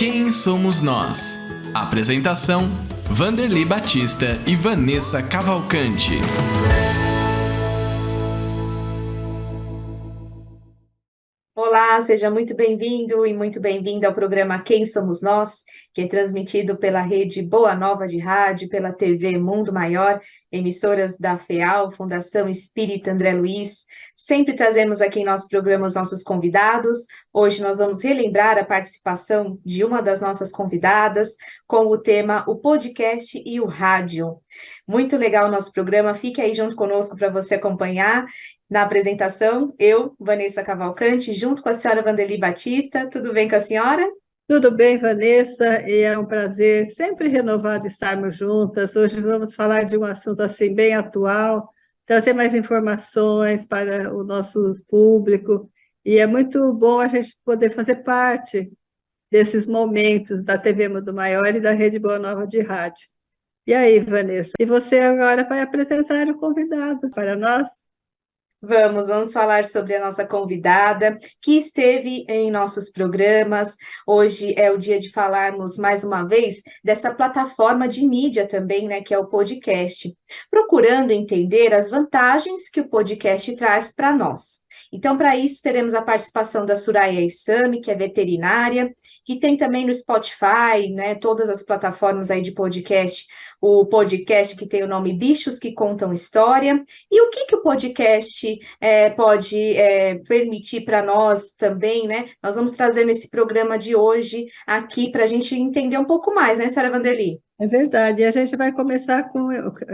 Quem somos nós? Apresentação: Vanderly Batista e Vanessa Cavalcante. Olá, seja muito bem-vindo e muito bem-vinda ao programa Quem Somos Nós, que é transmitido pela rede Boa Nova de Rádio, pela TV Mundo Maior, emissoras da FEAL, Fundação Espírita André Luiz. Sempre trazemos aqui em nosso programa os nossos convidados. Hoje nós vamos relembrar a participação de uma das nossas convidadas com o tema O Podcast e o Rádio. Muito legal o nosso programa, fique aí junto conosco para você acompanhar. Na apresentação, eu, Vanessa Cavalcante, junto com a senhora Vanderly Batista. Tudo bem com a senhora? Tudo bem, Vanessa, e é um prazer sempre renovado estarmos juntas. Hoje vamos falar de um assunto assim bem atual, trazer mais informações para o nosso público, e é muito bom a gente poder fazer parte desses momentos da TV Mundo Maior e da Rede Boa Nova de Rádio. E aí, Vanessa, e você agora vai apresentar o convidado para nós? Vamos falar sobre a nossa convidada, que esteve em nossos programas. Hoje é o dia de falarmos, mais uma vez, dessa plataforma de mídia também, né, que é o podcast, procurando entender as vantagens que o podcast traz para nós. Então, para isso, teremos a participação da Suraya Isami, que é veterinária, que tem também no Spotify, né, todas as plataformas aí de podcast, o podcast que tem o nome Bichos que Contam História. E o que o podcast pode permitir para nós também, né? Nós vamos trazer nesse programa de hoje aqui para a gente entender um pouco mais, né, senhora Vanderly? É verdade, e a gente vai começar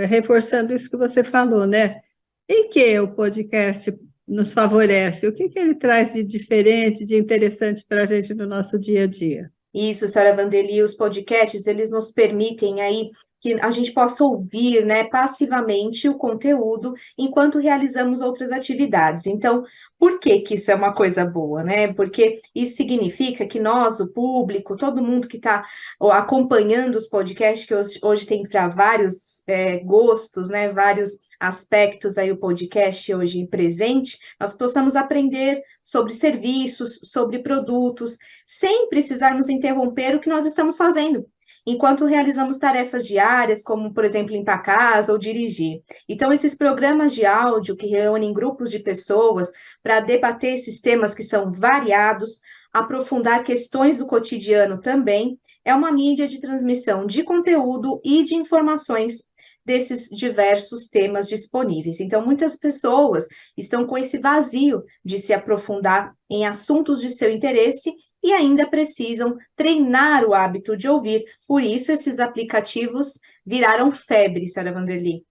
reforçando isso que você falou, né? Em que o podcast nos favorece? O que ele traz de diferente, de interessante para a gente no nosso dia a dia? Isso, senhora Vanderly, os podcasts, eles nos permitem aí que a gente possa ouvir, né, passivamente o conteúdo enquanto realizamos outras atividades. Então, por que que isso é uma coisa boa, né? Porque isso significa que nós, o público, todo mundo que está acompanhando os podcasts, que hoje tem para vários gostos, né, vários aspectos aí o podcast hoje presente, nós possamos aprender sobre serviços, sobre produtos, sem precisarmos interromper o que nós estamos fazendo, enquanto realizamos tarefas diárias, como, por exemplo, limpar a casa ou dirigir. Então, esses programas de áudio que reúnem grupos de pessoas para debater esses temas que são variados, aprofundar questões do cotidiano também, é uma mídia de transmissão de conteúdo e de informações desses diversos temas disponíveis. Então, muitas pessoas estão com esse vazio de se aprofundar em assuntos de seu interesse e ainda precisam treinar o hábito de ouvir. Por isso, esses aplicativos viraram febre, Sara Vanderly.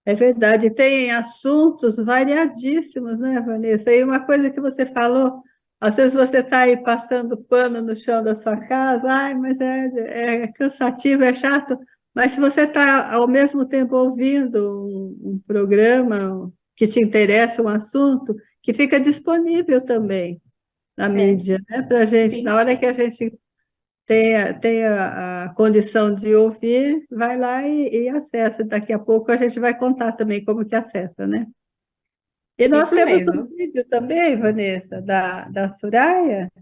É verdade, tem assuntos variadíssimos, né, Vanessa? E uma coisa que você falou, às vezes você está aí passando pano no chão da sua casa, ai, mas é cansativo, é chato, mas se você está ao mesmo tempo ouvindo um programa que te interessa, um assunto, que fica disponível também na mídia, né, para a gente, Sim. na hora que a gente tem a condição de ouvir, vai lá e acessa. Daqui a pouco a gente vai contar também como que acessa, né? E nós Isso temos um mesmo. vídeo também, Vanessa, da Suraya.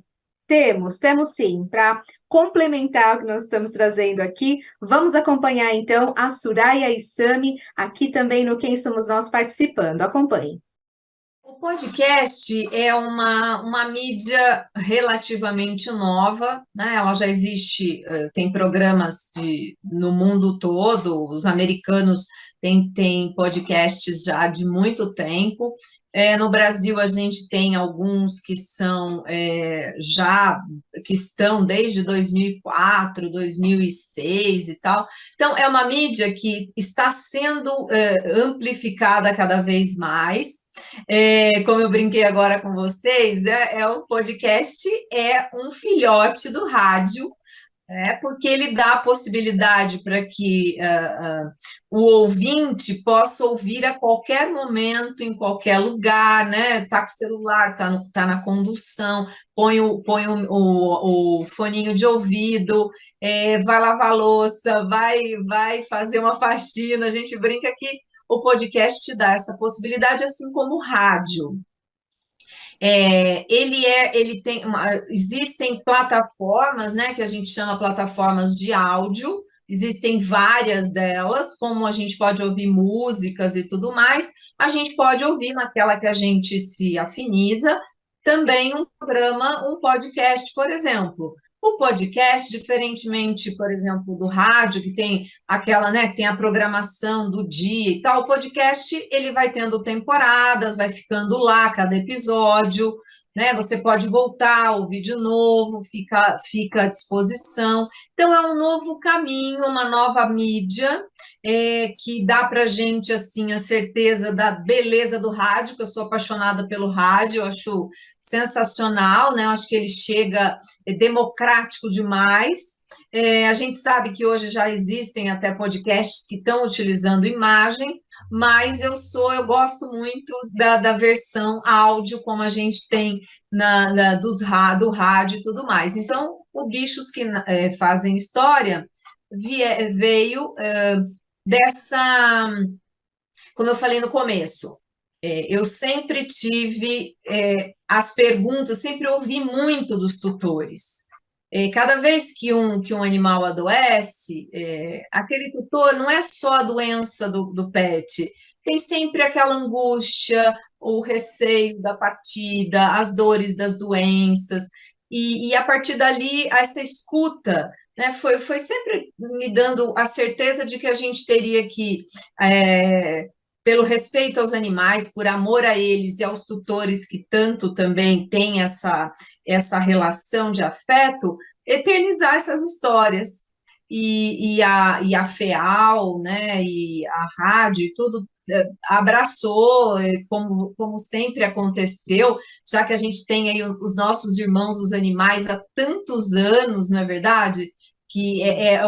Temos sim. Para complementar o que nós estamos trazendo aqui, vamos acompanhar então a Suraya Isami, aqui também no Quem Somos Nós participando. Acompanhe. O podcast é uma mídia relativamente nova, né? Ela já existe, tem programas no mundo todo, os americanos têm podcasts já de muito tempo. No Brasil, a gente tem alguns que são que estão desde 2004, 2006 e tal. Então, é uma mídia que está sendo amplificada cada vez mais. Como eu brinquei agora com vocês, o podcast é um filhote do rádio, porque ele dá a possibilidade para que o ouvinte possa ouvir a qualquer momento, em qualquer lugar, né? Tá com o celular, tá na condução, põe o foninho de ouvido, vai lavar louça, vai fazer uma faxina. A gente brinca que o podcast te dá essa possibilidade, assim como o rádio. Ele tem existem plataformas, né, que a gente chama plataformas de áudio, existem várias delas, como a gente pode ouvir músicas e tudo mais, a gente pode ouvir naquela que a gente se afiniza, também um programa, um podcast, por exemplo. O podcast, diferentemente, por exemplo, do rádio, que tem aquela, né, que tem a programação do dia e tal, o podcast, ele vai tendo temporadas, vai ficando lá cada episódio, né? Você pode voltar, ouvir de novo, fica à disposição. Então, é um novo caminho, uma nova mídia, que dá para a gente, assim, a certeza da beleza do rádio, que eu sou apaixonada pelo rádio, eu acho sensacional, né? Eu acho que ele chega, é democrático demais. A gente sabe que hoje já existem até podcasts que estão utilizando imagem, mas eu gosto muito da versão áudio, como a gente tem do rádio e tudo mais. Então, o Bichos que Fazem História veio dessa, como eu falei no começo, eu sempre tive as perguntas, sempre ouvi muito dos tutores. Cada vez que um animal adoece, aquele tutor não é só a doença do pet, tem sempre aquela angústia, o receio da partida, as dores das doenças, e a partir dali, essa escuta, né, foi sempre me dando a certeza de que a gente teria que, pelo respeito aos animais, por amor a eles e aos tutores que tanto também têm essa relação de afeto, eternizar essas histórias. E a FEAL, né, e a rádio e tudo abraçou, como sempre aconteceu, já que a gente tem aí os nossos irmãos, os animais, há tantos anos, não é verdade? Que é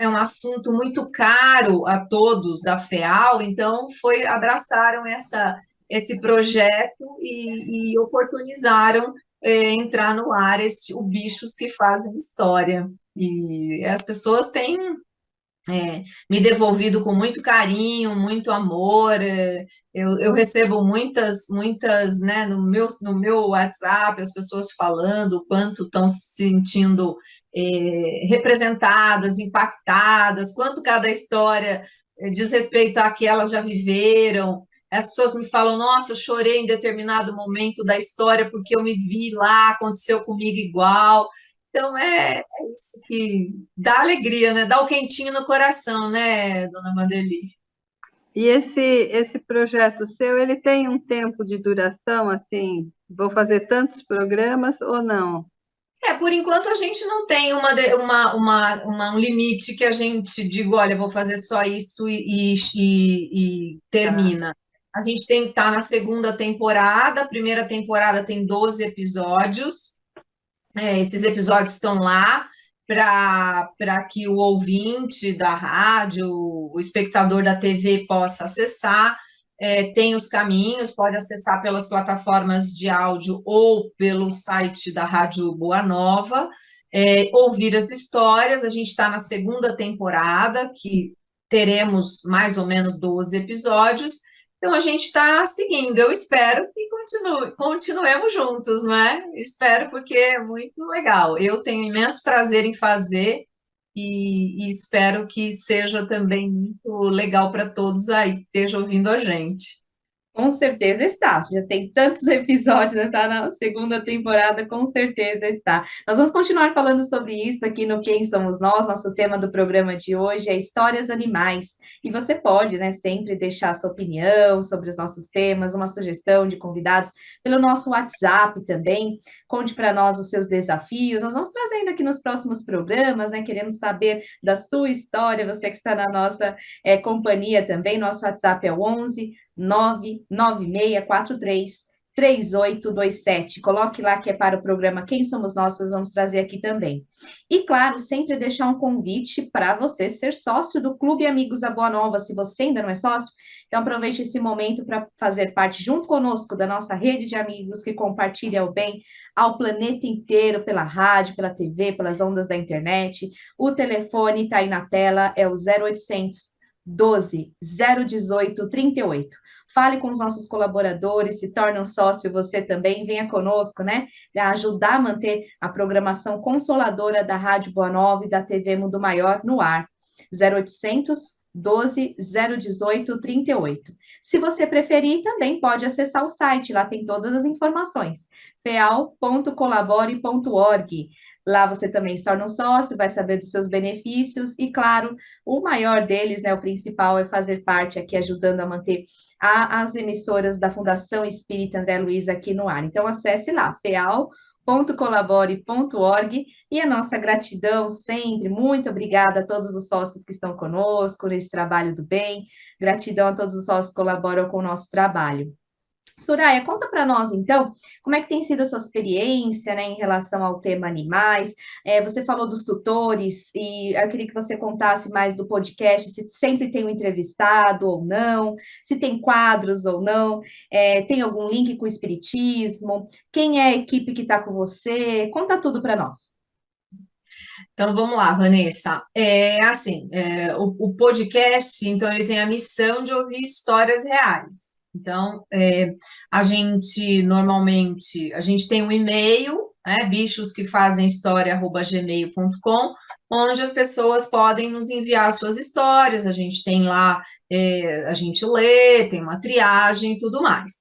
um assunto muito caro a todos da FEAL, então abraçaram esse projeto e oportunizaram entrar no ar o Bichos que Fazem História. E as pessoas têm me devolvido com muito carinho, muito amor. Eu recebo muitas, né, no meu WhatsApp, as pessoas falando o quanto estão se sentindo representadas, impactadas, quanto cada história diz respeito a que elas já viveram. As pessoas me falam, nossa, eu chorei em determinado momento da história porque eu me vi lá, aconteceu comigo igual. Então, é isso que dá alegria, né? Dá o quentinho no coração, né, dona Vanderly? E esse projeto seu, ele tem um tempo de duração, assim, vou fazer tantos programas ou não? Por enquanto a gente não tem um limite que a gente diga, olha, vou fazer só isso e termina. A gente está na segunda temporada, a primeira temporada tem 12 episódios. Esses episódios estão lá para que o ouvinte da rádio, o espectador da TV possa acessar. Tem os caminhos, pode acessar pelas plataformas de áudio ou pelo site da Rádio Boa Nova, ouvir as histórias. A gente está na segunda temporada, que teremos mais ou menos 12 episódios. Então, a gente está seguindo. Eu espero que continuemos juntos, né? Espero, porque é muito legal. Eu tenho imenso prazer em fazer e espero que seja também muito legal para todos aí que estejam ouvindo a gente. Com certeza está. Já tem tantos episódios, já está na segunda temporada, com certeza está. Nós vamos continuar falando sobre isso aqui no Quem Somos Nós. Nosso tema do programa de hoje é histórias animais. E você pode, né, sempre deixar a sua opinião sobre os nossos temas, uma sugestão de convidados pelo nosso WhatsApp também. Conte para nós os seus desafios. Nós vamos trazendo aqui nos próximos programas, né? Queremos saber da sua história, você que está na nossa companhia também. Nosso WhatsApp é o 11 99643 3827. Coloque lá que é para o programa Quem Somos Nós, nós vamos trazer aqui também. E, claro, sempre deixar um convite para você ser sócio do Clube Amigos da Boa Nova, se você ainda não é sócio. Então, aproveite esse momento para fazer parte junto conosco da nossa rede de amigos que compartilha o bem ao planeta inteiro, pela rádio, pela TV, pelas ondas da internet. O telefone está aí na tela, é o 0800 12 018 38. fale com os nossos colaboradores, se torne um sócio você também, venha conosco, né, ajudar a manter a programação consoladora da Rádio Boa Nova e da TV Mundo Maior no ar. 0800 12 018 38. Se você preferir, também pode acessar o site, lá tem todas as informações, feal.colabore.org. Lá você também se torna um sócio, vai saber dos seus benefícios e, claro, o maior deles, né, o principal, é fazer parte aqui, ajudando a manter as emissoras da Fundação Espírita André Luiz aqui no ar. Então, acesse lá, feal.colabore.org, e a nossa gratidão sempre, muito obrigada a todos os sócios que estão conosco nesse trabalho do bem, gratidão a todos os sócios que colaboram com o nosso trabalho. Soraya, conta para nós, então, como é que tem sido a sua experiência, né, em relação ao tema animais. Você falou dos tutores, e eu queria que você contasse mais do podcast, se sempre tem um entrevistado ou não, se tem quadros ou não, tem algum link com o espiritismo, quem é a equipe que está com você, conta tudo para nós. Então, vamos lá, Vanessa. O podcast, então, ele tem a missão de ouvir histórias reais. Então, normalmente, a gente tem um e-mail, né, bichosquefazemhistoria@gmail.com, onde as pessoas podem nos enviar suas histórias, a gente tem lá, a gente lê, tem uma triagem e tudo mais.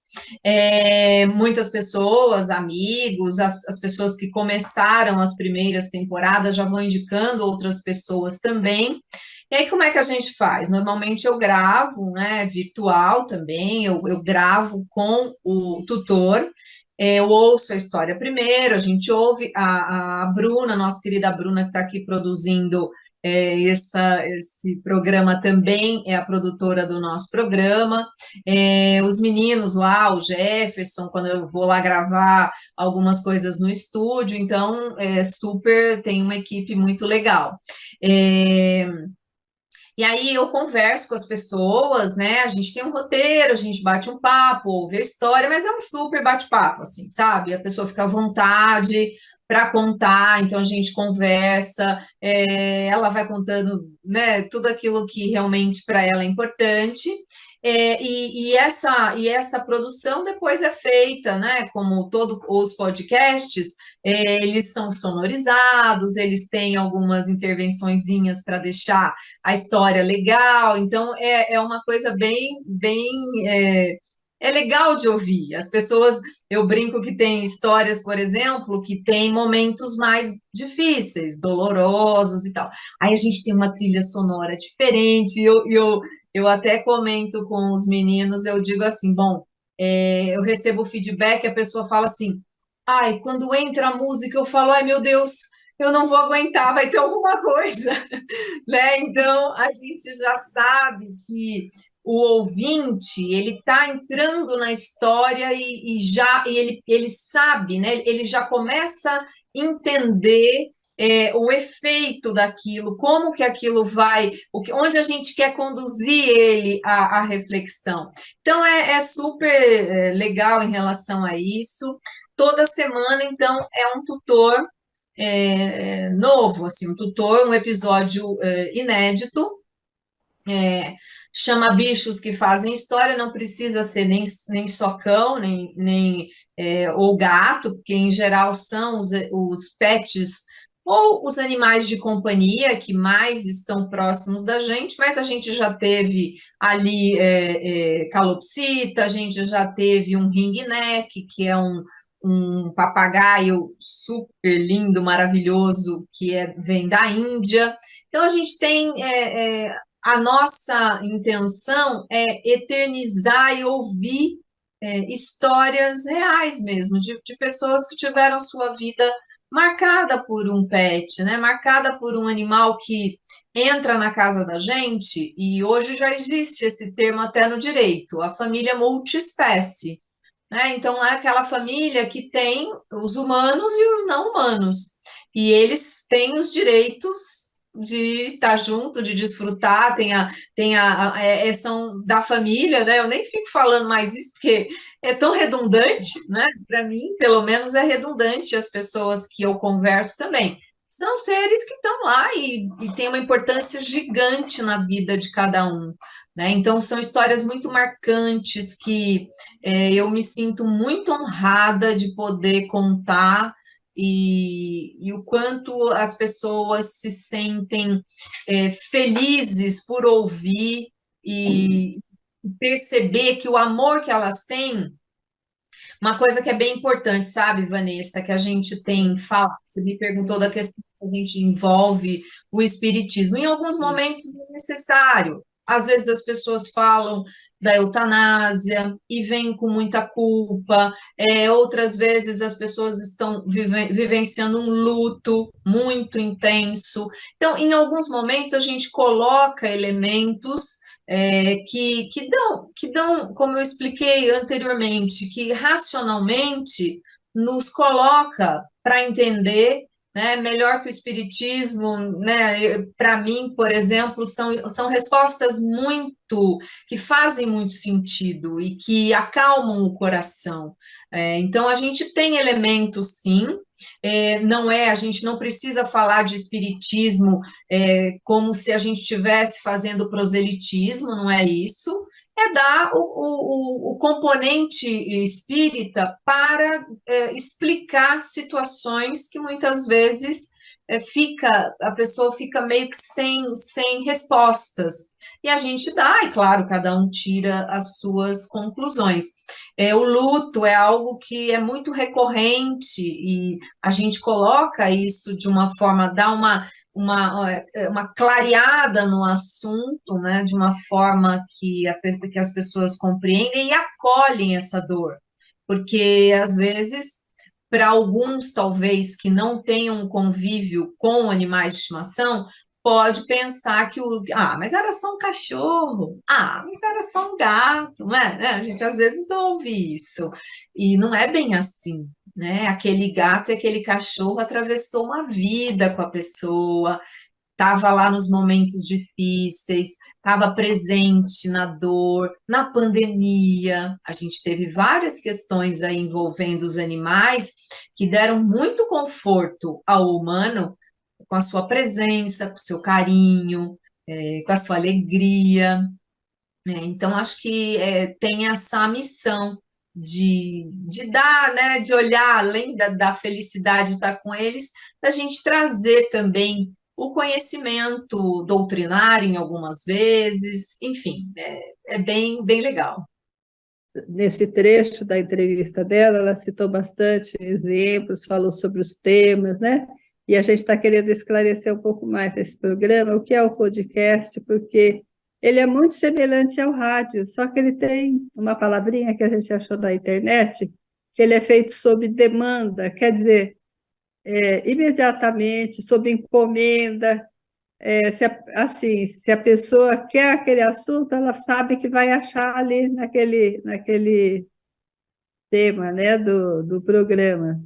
Muitas pessoas, amigos, as pessoas que começaram as primeiras temporadas já vão indicando outras pessoas também. E aí, como é que a gente faz? Normalmente eu gravo, né, virtual também, eu gravo com o tutor, eu ouço a história primeiro, a gente ouve a Bruna, nossa querida Bruna, que está aqui produzindo esse programa, também é a produtora do nosso programa. Os meninos lá, o Jefferson, quando eu vou lá gravar algumas coisas no estúdio, então tem uma equipe muito legal. E aí eu converso com as pessoas, né? A gente tem um roteiro, a gente bate um papo, ouve a história, mas é um super bate-papo, assim, sabe? A pessoa fica à vontade para contar, então a gente conversa, ela vai contando, né, tudo aquilo que realmente para ela é importante. Essa produção depois é feita, né? Como todos os podcasts, eles são sonorizados, eles têm algumas intervençõezinhas para deixar a história legal, então é uma coisa bem legal de ouvir. As pessoas, eu brinco que tem histórias, por exemplo, que tem momentos mais difíceis, dolorosos e tal. Aí a gente tem uma trilha sonora diferente, eu até comento com os meninos, eu digo assim, bom, eu recebo feedback, a pessoa fala assim, ai, quando entra a música, eu falo, ai, meu Deus, eu não vou aguentar, vai ter alguma coisa, né? Então, a gente já sabe que o ouvinte, ele está entrando na história e ele sabe, né? Ele já começa a entender o efeito daquilo, como que aquilo vai, onde a gente quer conduzir ele à reflexão. Então, é super legal em relação a isso. Toda semana, então, é um tutor novo, assim, um episódio inédito, chama Bichos que Fazem História, não precisa ser nem só cão, nem ou gato, porque em geral são os pets ou os animais de companhia que mais estão próximos da gente, mas a gente já teve ali calopsita, a gente já teve um ringneck, que é um papagaio super lindo, maravilhoso, que vem da Índia. Então, a gente tem a nossa intenção é eternizar e ouvir histórias reais mesmo, de pessoas que tiveram sua vida marcada por um pet, né? Marcada por um animal que entra na casa da gente, e hoje já existe esse termo até no direito, a família multiespécie, né? Então, é aquela família que tem os humanos e os não humanos, e eles têm os direitos de estar junto, de desfrutar, são da família, né? Eu nem fico falando mais isso, porque é tão redundante, né? Para mim, pelo menos, é redundante as pessoas que eu converso também. são seres que estão lá e têm uma importância gigante na vida de cada um, né? Então, são histórias muito marcantes que eu me sinto muito honrada de poder contar e o quanto as pessoas se sentem felizes por ouvir e perceber que o amor que elas têm, uma coisa que é bem importante, sabe, Vanessa, que a gente tem falado, você me perguntou da questão se a gente envolve o espiritismo. Em alguns momentos é necessário. Às vezes as pessoas falam da eutanásia e vêm com muita culpa, outras vezes as pessoas estão vivenciando um luto muito intenso. Então, em alguns momentos, a gente coloca elementos que dão, como eu expliquei anteriormente, que racionalmente nos coloca para entender, né, melhor que o espiritismo, né, para mim, por exemplo, são respostas que fazem muito sentido e que acalmam o coração. Então, a gente tem elementos, sim, a gente não precisa falar de espiritismo como se a gente estivesse fazendo proselitismo, não é isso, é dar o componente espírita para explicar situações que muitas vezes a pessoa fica meio que sem respostas. E a gente dá, e claro, cada um tira as suas conclusões. O luto é algo que é muito recorrente e a gente coloca isso de uma forma, dá uma clareada no assunto, né, de uma forma que as pessoas compreendem e acolhem essa dor, porque às vezes, para alguns talvez que não tenham um convívio com animais de estimação, pode pensar que mas era só um cachorro, mas era só um gato, não é? A gente às vezes ouve isso, e não é bem assim, né? Aquele gato e aquele cachorro atravessou uma vida com a pessoa, estava lá nos momentos difíceis, estava presente na dor, na pandemia. A gente teve várias questões aí envolvendo os animais que deram muito conforto ao humano com a sua presença, com o seu carinho, com a sua alegria. Então, acho que tem essa missão de dar, né, de olhar além da felicidade de estar com eles, da gente trazer também o conhecimento doutrinário em algumas vezes, enfim, é bem, bem legal. Nesse trecho da entrevista dela, ela citou bastante exemplos, falou sobre os temas, né? E a gente está querendo esclarecer um pouco mais nesse programa, o que é o podcast, porque ele é muito semelhante ao rádio, só que ele tem uma palavrinha que a gente achou na internet, que ele é feito sob demanda, quer dizer, imediatamente, sob encomenda. Se a pessoa quer aquele assunto, ela sabe que vai achar ali naquele tema, né, do programa.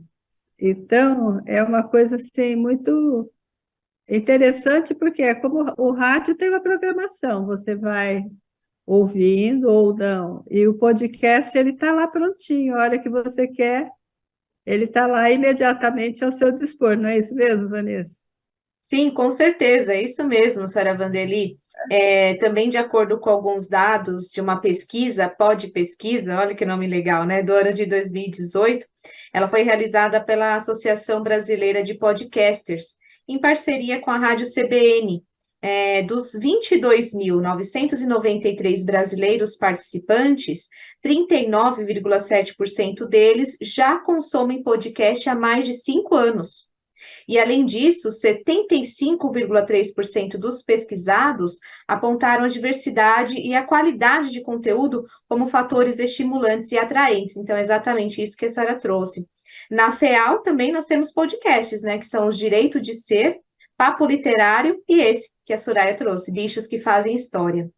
Então, é uma coisa assim, muito interessante, porque é como o rádio tem uma programação, você vai ouvindo ou não, e o podcast ele está lá prontinho, a hora que você quer, ele está lá imediatamente ao seu dispor, não é isso mesmo, Vanessa? Sim, com certeza, é isso mesmo, Sara Vanderly. Também de acordo com alguns dados de uma pesquisa, Pesquisa, olha que nome legal, né? Do ano de 2018, ela foi realizada pela Associação Brasileira de Podcasters, em parceria com a Rádio CBN. Dos 22.993 brasileiros participantes, 39,7% deles já consomem podcast há mais de 5 anos. E, além disso, 75,3% dos pesquisados apontaram a diversidade e a qualidade de conteúdo como fatores estimulantes e atraentes. Então, é exatamente isso que a senhora trouxe. Na FEAL também nós temos podcasts, né, que são os Direito de Ser, Papo Literário e esse que a Soraya trouxe, Bichos que Fazem História.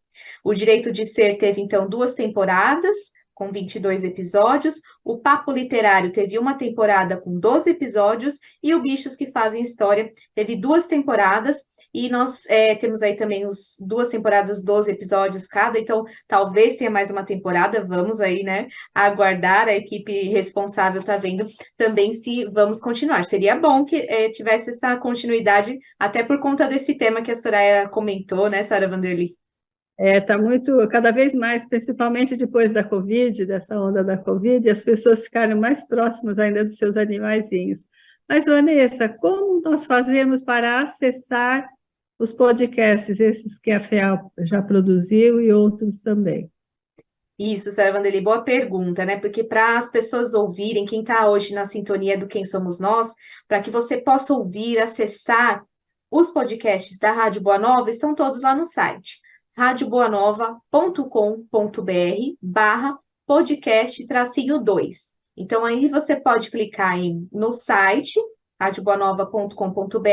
O Direito de Ser teve, então, 2 temporadas, com 22 episódios, o Papo Literário teve uma temporada com 12 episódios, e o Bichos que Fazem História teve 2 temporadas e nós temos aí também 2 temporadas, 12 episódios cada, então talvez tenha mais uma temporada, vamos aí, né, aguardar, a equipe responsável tá vendo também se vamos continuar. Seria bom que tivesse essa continuidade, até por conta desse tema que a Soraya comentou, né, Sara Vanderly? Está muito, cada vez mais, principalmente depois da Covid, dessa onda da Covid, as pessoas ficaram mais próximas ainda dos seus animaizinhos. Mas, Vanessa, como nós fazemos para acessar os podcasts, esses que a FEAL já produziu e outros também? Isso, Sara Vanderly, boa pergunta, né? Porque para as pessoas ouvirem, quem está hoje na sintonia do Quem Somos Nós, para que você possa ouvir, acessar os podcasts da Rádio Boa Nova, estão todos lá no site radioboanova.com.br/podcast-2. Então, aí você pode clicar no site, radioboanova.com.br.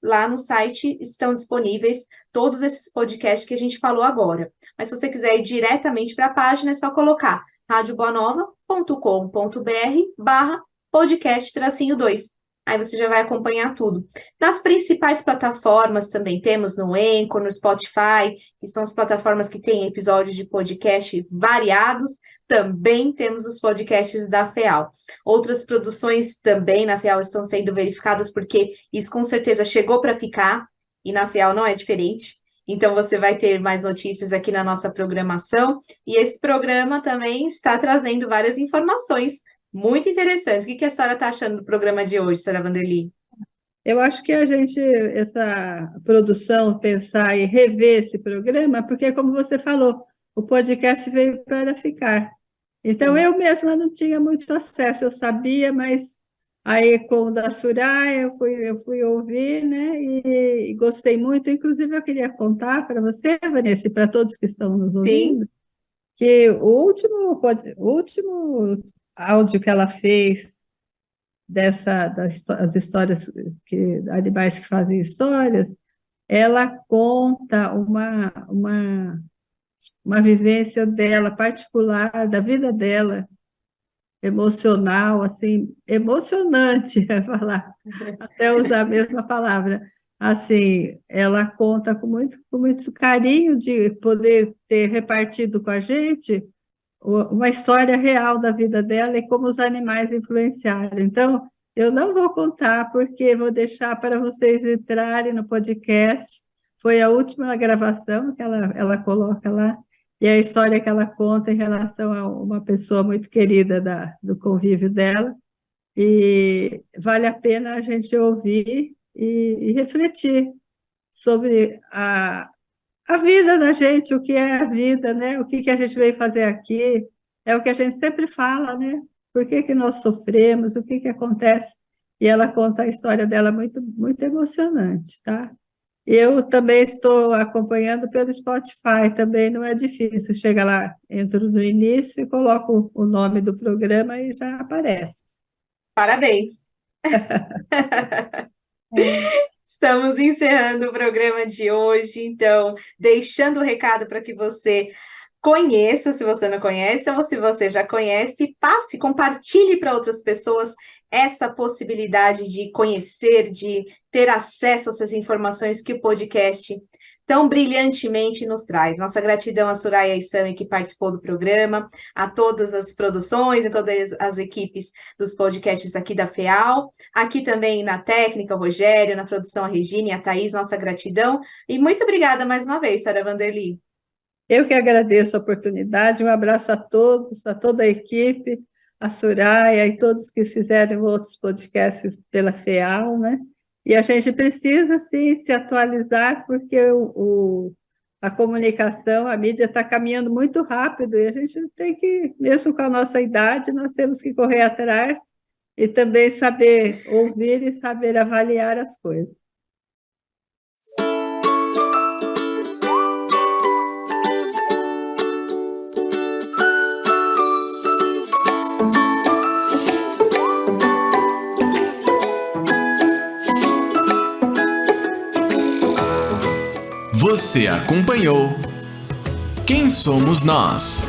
Lá no site estão disponíveis todos esses podcasts que a gente falou agora. Mas se você quiser ir diretamente para a página, é só colocar radioboanova.com.br/podcast-2. Aí você já vai acompanhar tudo. Nas principais plataformas também temos no Anchor, no Spotify, que são as plataformas que têm episódios de podcast variados. Também temos os podcasts da FEAL. Outras produções também na FEAL estão sendo verificadas, porque isso com certeza chegou para ficar, e na FEAL não é diferente. Então, você vai ter mais notícias aqui na nossa programação. E esse programa também está trazendo várias informações muito interessantes. O que a senhora está achando do programa de hoje, senhora Vanderly? Eu acho que essa produção, pensar e rever esse programa, porque, como você falou, o podcast veio para ficar. Então, eu mesma não tinha muito acesso, eu sabia, mas aí com o da Soraya eu fui ouvir, né, e gostei muito. Inclusive, eu queria contar para você, Vanessa, e para todos que estão nos ouvindo, que o último áudio que ela fez das histórias, animais que fazem histórias, ela conta uma vivência dela, particular, da vida dela, emocional, assim, emocionante, falar, até usar a mesma palavra. Assim, ela conta com muito carinho de poder ter repartido com a gente uma história real da vida dela e como os animais influenciaram. Então, eu não vou contar, porque vou deixar para vocês entrarem no podcast. Foi a última gravação que ela coloca lá, e a história que ela conta em relação a uma pessoa muito querida do convívio dela. E vale a pena a gente ouvir e refletir sobre a vida da gente, o que é a vida, né? O que a gente veio fazer aqui, é o que a gente sempre fala, né? Por que nós sofremos, o que acontece? E ela conta a história dela muito, muito emocionante, tá? Eu também estou acompanhando pelo Spotify, também não é difícil. Chega lá, entro no início e coloco o nome do programa e já aparece. Parabéns! Estamos encerrando o programa de hoje, então, deixando o recado para que você conheça, se você não conhece, ou se você já conhece, passe, compartilhe para outras pessoas essa possibilidade de conhecer, de ter acesso a essas informações que o podcast tão brilhantemente nos traz. Nossa gratidão a Soraya e Sami, que participou do programa, a todas as produções, a todas as equipes dos podcasts aqui da FEAL, aqui também na técnica, o Rogério, na produção a Regina e a Thaís, nossa gratidão. E muito obrigada mais uma vez, Sara Vanderly. Eu que agradeço a oportunidade, um abraço a todos, a toda a equipe, a Soraya e todos que fizeram outros podcasts pela FEAL, né? E a gente precisa, sim, se atualizar, porque a comunicação, a mídia está caminhando muito rápido e a gente tem que, mesmo com a nossa idade, nós temos que correr atrás e também saber ouvir e saber avaliar as coisas. Você acompanhou Quem Somos Nós?